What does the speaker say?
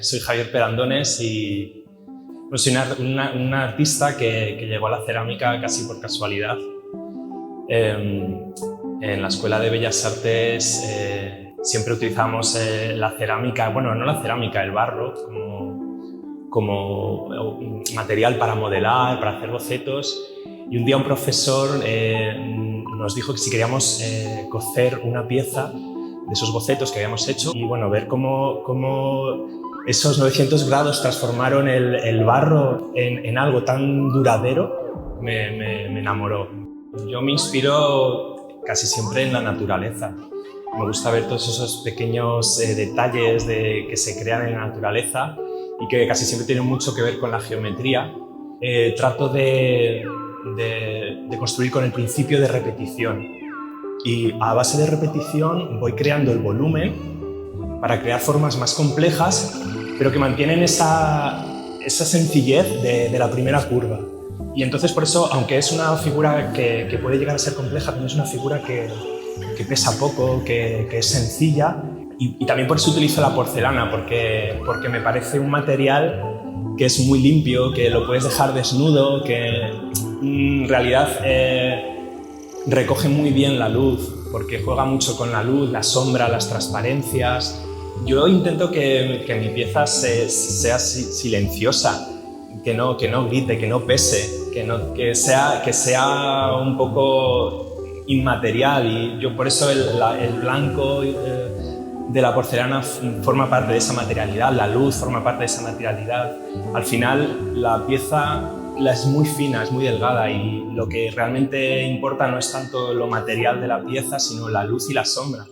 Soy Javier Perandones y soy un artista que llegó a la cerámica casi por casualidad. En la Escuela de Bellas Artes siempre utilizamos la cerámica, bueno, no la cerámica, el barro como material para modelar, para hacer bocetos. Y un día un profesor nos dijo que si queríamos cocer una pieza de esos bocetos que habíamos hecho y bueno, ver cómo esos 900 grados transformaron el barro en algo tan duradero, me enamoró. Yo me inspiro casi siempre en la naturaleza. Me gusta ver todos esos pequeños detalles que se crean en la naturaleza y que casi siempre tienen mucho que ver con la geometría. Trato de construir con el principio de repetición. Y a base de repetición voy creando el volumen para crear formas más complejas, pero que mantienen esa sencillez de la primera curva. Y entonces por eso, aunque es una figura que puede llegar a ser compleja, también es una figura que pesa poco, que es sencilla. Y también por eso utilizo la porcelana, porque me parece un material que es muy limpio, que lo puedes dejar desnudo, que en realidad recoge muy bien la luz, porque juega mucho con la luz, la sombra, las transparencias. Yo intento que mi pieza sea silenciosa, que no grite, que no pese, que sea un poco inmaterial. Y yo por eso el blanco de la porcelana forma parte de esa materialidad, la luz forma parte de esa materialidad. Al final la pieza es muy fina, es muy delgada y lo que realmente importa no es tanto lo material de la pieza, sino la luz y la sombra.